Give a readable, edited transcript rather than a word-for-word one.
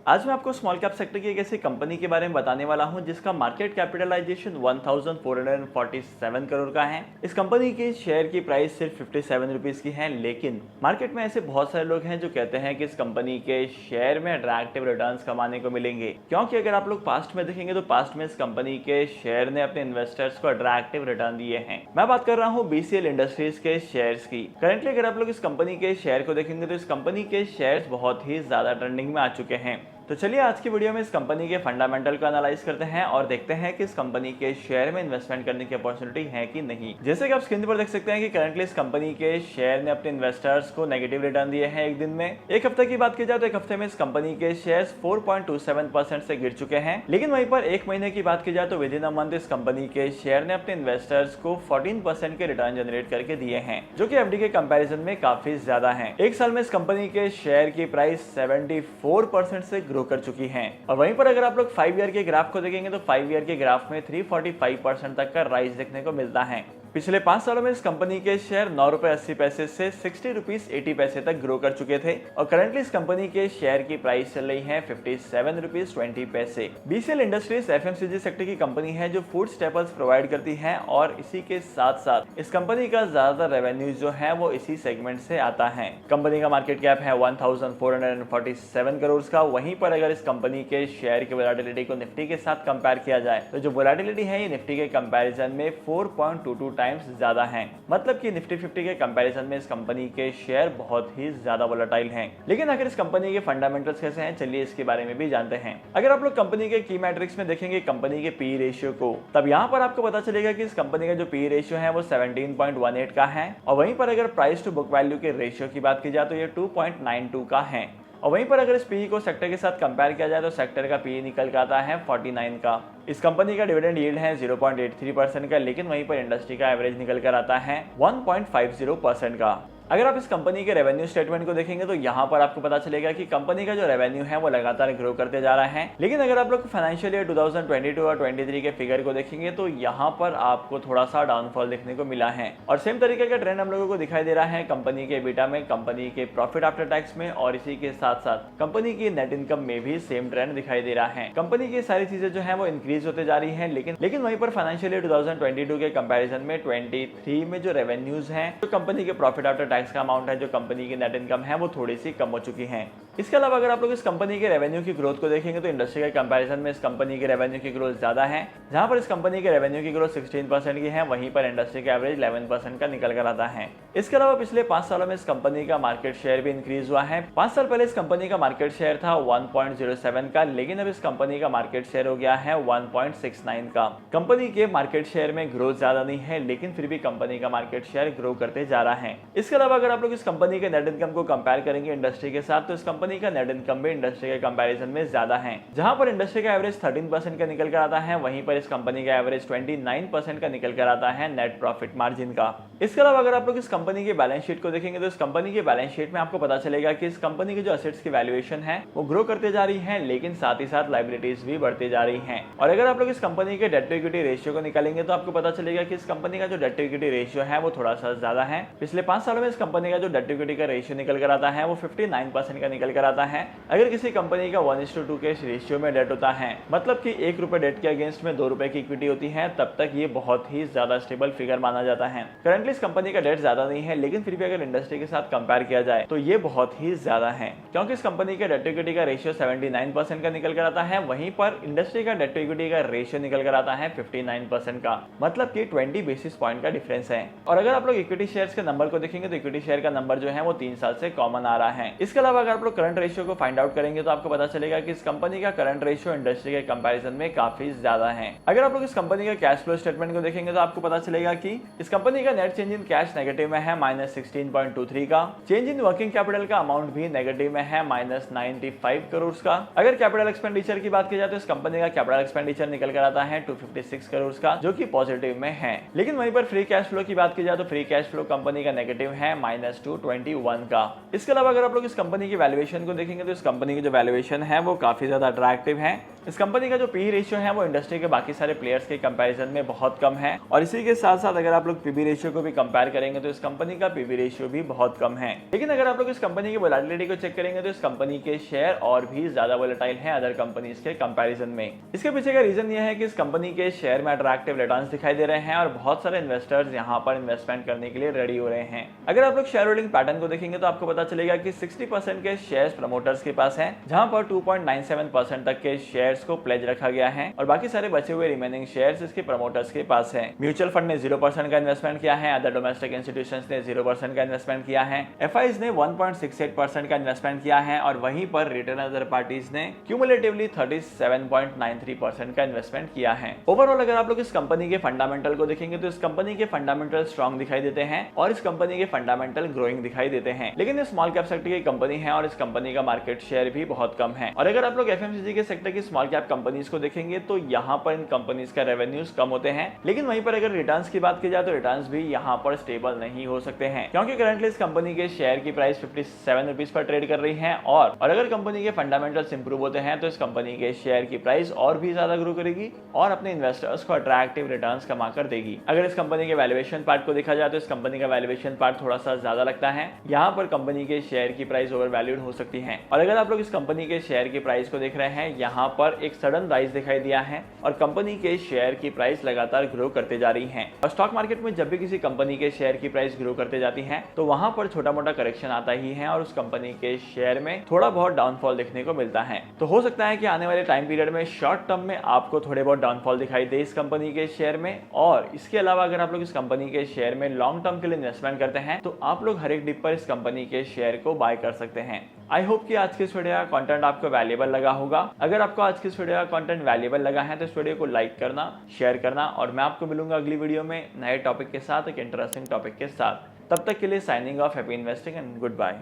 आज मैं आपको स्मॉल कैप सेक्टर की एक ऐसी कंपनी के बारे में बताने वाला हूं जिसका मार्केट कैपिटलाइजेशन 1447 करोड़ का है। इस कंपनी के शेयर की प्राइस सिर्फ 57 रुपीज की है, लेकिन मार्केट में ऐसे बहुत सारे लोग हैं जो कहते हैं कि इस कंपनी के शेयर में अट्रैक्टिव रिटर्न्स कमाने को मिलेंगे, क्योंकि अगर आप लोग पास्ट में देखेंगे तो पास्ट में इस कंपनी के शेयर ने अपने इन्वेस्टर्स को अट्रैक्टिव रिटर्न दिए हैं। मैं बात कर रहा हूँ BCL इंडस्ट्रीज के शेयर्स की। करंटली अगर आप लोग इस कंपनी के शेयर को देखेंगे तो इस कंपनी के शेयर्स बहुत ही ज्यादा ट्रेंडिंग में आ चुके हैं। तो चलिए आज की वीडियो में इस कंपनी के फंडामेंटल को एनालाइज करते हैं और देखते हैं कि इस कंपनी के शेयर में इन्वेस्टमेंट करने की अपॉर्चुनिटी है कि नहीं। जैसे कि आप स्क्रीन पर देख सकते हैं कि करंटली इस कंपनी के शेयर ने अपने इन्वेस्टर्स को नेगेटिव रिटर्न दिए हैं एक दिन में। एक हफ्ते की बात की जाए तो एक हफ्ते में इस कंपनी के शेयर्स 4.27% से गिर चुके हैं, लेकिन वहीं पर एक महीने की बात की जाए तो विद इन अ मंथ इस कंपनी के शेयर ने अपने इन्वेस्टर्स को 14% के रिटर्न जनरेट करके दिए हैं, जो कि एफडी के कंपैरिजन में काफी ज्यादा है। एक साल में इस कंपनी के शेयर की प्राइस 74% से ग्रो कर चुकी है। और वहीं पर अगर आप लोग 5 ईयर के ग्राफ को देखेंगे तो 5 ईयर के ग्राफ में 345% तक का राइज देखने को मिलता है। पिछले 5 सालों में इस कंपनी के शेयर 9 रुपए 80 पैसे से 60 रुपीज 80 पैसे तक ग्रो कर चुके थे और करंटली इस कंपनी के शेयर की प्राइस चल रही है 57 रुपीज 20 पैसे। BCL इंडस्ट्रीज FMCG सेक्टर की कंपनी है जो फूड स्टेपल्स प्रोवाइड करती है और इसी के साथ साथ इस कंपनी का ज्यादातर रेवेन्यू जो है वो इसी सेगमेंट से आता है। कंपनी का मार्केट कैप है 1447 करोड़ का। वहीं पर अगर इस कंपनी के शेयर की वोलेटिलिटी को निफ्टी के साथ कंपेयर किया जाए तो जो वोलेटिलिटी है ये निफ्टी के कंपैरिजन में 4.22 टाइम्स ज्यादा है। मतलब कि निफ्टी 50 के कंपैरिजन में इस कंपनी के शेयर बहुत ही ज्यादा वोलेटाइल हैं। लेकिन आखिर इस कंपनी के फंडामेंटल्स कैसे हैं, चलिए इसके बारे में भी जानते हैं। अगर आप लोग कंपनी के की मैट्रिक्स में देखेंगे कंपनी के पी रेशियो को, तब यहाँ पर आपको पता चलेगा कि इस कंपनी का जो पी रेशियो है वो 17.18 का है और वहीं पर अगर प्राइस टू बुक वैल्यू के रेशियो की बात की जाए तो ये 2.92 का है। और वहीं पर अगर इस पीई को सेक्टर के साथ कंपेयर किया जाए तो सेक्टर का पीई निकल के आता है 49 का। इस कंपनी का डिविडेंड यील्ड है 0.83% का, लेकिन वहीं पर इंडस्ट्री का एवरेज निकल कर आता है 1.50% का। अगर आप इस कंपनी के रेवेन्यू स्टेटमेंट को देखेंगे तो यहाँ पर आपको पता चलेगा कि कंपनी का जो रेवेन्यू है वो लगातार ग्रो करते जा रहा है। लेकिन अगर आप लोग फाइनेंशियल ईयर 2022 और 23 के फिगर को देखेंगे तो यहाँ पर आपको थोड़ा सा डाउनफॉल देखने को मिला है और सेम तरीके का ट्रेंड हम लोगों को दिखाई दे रहा है कंपनी के EBITDA में, कंपनी के प्रॉफिट आफ्टर टैक्स में और इसी के साथ साथ कंपनी की नेट इनकम में भी सेम ट्रेंड दिखाई दे रहा है। कंपनी की सारी चीजें जो है वो इंक्रीज होते जा रही है, लेकिन वहीं पर फाइनेंशियल ईयर 2022 के कंपैरिजन में 23 में जो रेवेन्यूज हैं, जो कंपनी के प्रॉफिट आफ्टर टैक्स का अमाउंट है, जो कंपनी की नेट इनकम है वो थोड़ी सी कम हो चुकी है। इसके अलावा अगर आप लोग इस कंपनी के रेवेन्यू की ग्रोथ को देखेंगे तो इंडस्ट्री के कंपैरिजन में इस कंपनी के रेवेन्यू की ग्रोथ ज्यादा है। जहां पर इस कंपनी के रेवेन्यू की ग्रोथ 16% की है, वहीं पर इंडस्ट्री का एवरेज 11% का निकल कर आता है। इसके अलावा पिछले 5 सालों में इस कंपनी का मार्केट शेयर भी इंक्रीज हुआ है। 5 साल पहले इस कंपनी का मार्केट शेयर था 1.07 का, लेकिन अब इस कंपनी का मार्केट शेयर हो गया है 1.69 का। कंपनी के मार्केट शेयर में ग्रोथ ज्यादा नहीं है, लेकिन फिर भी कंपनी का मार्केट शेयर ग्रो करते जा रहा है। इसके अलावा अगर आप लोग इस कंपनी के नेट इनकम को कंपेयर करेंगे इंडस्ट्री के साथ तो इस कंपनी का नेट इनकम भी इंडस्ट्री के कंपैरिजन में ज्यादा है। जहां पर इंडस्ट्री का एवरेज 13% का निकल कर आता है, वहीं पर इस कंपनी का एवरेज 29% का निकल कर आता है नेट प्रॉफिट मार्जिन का। इसके अलावा अगर आप लोग इस कंपनी के बैलेंस शीट को देखेंगे तो इस कंपनी के बैलेंस शीट में आपको पता चलेगा कि इस कंपनी की जो असेट्स की वैल्यूएशन है वो ग्रो करते जा रही है, लेकिन साथ ही साथ लायबिलिटीज भी बढ़ती जा रही हैं। और अगर आप लोग इस कंपनी के डेट टू इक्विटी रेशियो को निकालेंगे तो आपको पता चलेगा कि इस कंपनी का जो डेट टू इक्विटी रेशियो है वो थोड़ा सा ज्यादा है। पिछले 5 सालों में इस कंपनी का जो डेट टू इक्विटी का रेशियो निकल कर आता है वो 59% का निकल कर आता है। अगर किसी कंपनी का 1:2 के रेशियो में डेट होता है, मतलब कि 1 रुपए डेट के अगेंस्ट में 2 रुपए की इक्विटी होती है, तब तक ये बहुत ही ज्यादा स्टेबल फिगर माना जाता है। करंटली इस कंपनी का डेट ज्यादा नहीं है, लेकिन फिर भी अगर इंडस्ट्री के साथ कंपेयर किया जाए तो ये बहुत ही ज्यादा है, क्योंकि इस कंपनी के डेट टू इक्विटी का रेशियो 79% का निकल कर आता है, वहीं पर इंडस्ट्री का डेट टू इक्विटी का रेशियो निकल कर आता है 59% का, मतलब कि 20 बेसिस पॉइंट का डिफरेंस है। और अगर आप लोग इक्विटी शेयर्स के नंबर को देखेंगे तो इक्विटी शेयर का नंबर जो है वो 3 साल से कॉमन आ रहा है। इसके अलावा अगर आप लोग करंट रेशियो को फाइंड आउट करेंगे तो आपको पता चलेगा कि इस कंपनी का करंट रेशियो इंडस्ट्री के कंपैरिजन में काफी ज्यादा है। अगर आप लोग इस कंपनी का कैश फ्लो स्टेटमेंट को देखेंगे तो आपको पता चलेगा कि इस कंपनी का net change in cash negative में है -16.23 का। चेंज इन वर्किंग कैपिटल का अमाउंट भी नेगेटिव में है -95 करोड़ का। अगर कैपिटल एक्सपेंडिचर की बात की जाए तो इस कंपनी का कैपिटल एक्सपेंडिचर निकल कर आता है 256 करोड़ का, जो कि पॉजिटिव में है। लेकिन वहीं पर फ्री कैश फ्लो की बात की जाए तो फ्री कैश फ्लो कंपनी का नेगेटिव है -221 का। इसके अलावा अगर आप लोग इस कंपनी की वैल्यूएशन को देखेंगे तो इस कंपनी की जो वैल्यूएशन है वो काफी ज्यादा अट्रैक्टिव है। इस कंपनी का जो पी रेशियो है वो इंडस्ट्री के बाकी सारे प्लेयर्स के कंपैरिजन में बहुत कम है और इसी के साथ साथ अगर आप लोग पीबी रेशियो को भी कंपेयर करेंगे तो इस कंपनी का पीबी रेशियो भी बहुत कम है। लेकिन अगर आप लोग इस कंपनी की वोलेटिलिटी को चेक करेंगे तो इस कंपनी के शेयर और भी ज्यादा वोलेटाइल हैं अदर कंपनीज के कंपैरिजन में। इसके पीछे का रीजन ये है कि इस कंपनी के शेयर में अट्रैक्टिव रिटर्न्स दिखाई दे रहे हैं और बहुत सारे इन्वेस्टर्स यहाँ पर इन्वेस्टमेंट करने के लिए रेडी हो रहे हैं। अगर आप लोग शेयर होल्डिंग पैटर्न को देखेंगे तो आपको पता चलेगा कि 60% के शेयर्स प्रमोटर्स के पास हैं, जहां पर 2.97% तक के शेयर्स को प्लेज रखा गया है और बाकी सारे बचे हुए रिमेनिंग शेयर्स इसके प्रमोटर्स के पास है। म्यूचुअल फंड ने 0% का इन्वेस्टमेंट किया है, अदर डोमेस्टिक इंस्टीट्यूशंस ने 0% का इन्वेस्टमेंट किया है, एफआईज ने 1.68% का इन्वेस्टमेंट किया है और वहीं पर रिटेल अदर पार्टीज ने क्यूमुलेटिवली 37.93% का इन्वेस्टमेंट किया है। ओवरऑल अगर आप लोग इस कंपनी के फंडामेंटल को देखेंगे तो इस कंपनी के फंडामेंटल स्ट्रॉन्ग दिखाई देते हैं और इस कंपनी के फंडामेंटल ग्रोइंग दिखाई देते हैं। लेकिन ये स्मॉल कैप सेक्टर की कंपनी है और इस कंपनी का मार्केट शेयर भी बहुत कम है। और अगर आप लोग एफएमसीजी के सेक्टर की स्मॉल कैप कंपनीज को देखेंगे तो यहाँ पर इन कंपनीज का रेवेन्यूज कम होते हैं, लेकिन वहीं पर अगर रिटर्न्स की बात की जाए तो रिटर्न्स भी यहाँ पर स्टेबल नहीं हो सकते हैं, क्योंकि करंटली इस कंपनी के शेयर की प्राइस 57 रुपीज पर ट्रेड कर रही है और अगर कंपनी के फंडामेंटल्स इंप्रूव होते हैं तो इस कंपनी के शेयर की प्राइस और भी ज्यादा ग्रो करेगी और अपने इन्वेस्टर्स को अट्रैक्टिव रिटर्न्स कमा कर देगी। अगर इस कंपनी के वैल्यूएशन पार्ट को देखा जाए तो इस कंपनी का वैल्यूएशन पार्ट थोड़ा सा ज्यादा लगता है, यहाँ पर कंपनी के शेयर की प्राइस ओवर वैल्यूड हो सकती है। और अगर आप लोग इस कंपनी के शेयर की प्राइस को देख रहे हैं, यहाँ पर एक सडन राइज दिखाई दिया है और कंपनी के शेयर की प्राइस लगातार ग्रो करते जा रही है। और स्टॉक मार्केट में जब भी किसी कंपनी के शेयर की प्राइस ग्रो करते जाती है तो वहां पर छोटा मोटा करेक्शन आता ही है और उस कंपनी के शेयर में थोड़ा बहुत डाउनफॉल देखने को मिलता है। तो हो सकता है कि आने वाले टाइम पीरियड में शॉर्ट टर्म में आपको थोड़े बहुत डाउनफॉल दिखाई दे इस कंपनी के शेयर में। और इसके अलावा अगर आप लोग इस कंपनी के शेयर में लॉन्ग टर्म के लिए इन्वेस्टमेंट करते हैं तो आप लोग हर एक डिप पर इस कंपनी के शेयर को बाय कर सकते हैं। आई होप कि आज की इस वीडियो का कंटेंट आपको वैल्यूएबल लगा होगा। अगर आपको आज की इस वीडियो का कंटेंट वैल्यूएबल लगा है तो इस वीडियो को लाइक करना, शेयर करना और मैं आपको मिलूंगा अगली वीडियो में नए टॉपिक के साथ, एक इंटरेस्टिंग टॉपिक के साथ। तब तक के लिए signing off, happy investing and good bye.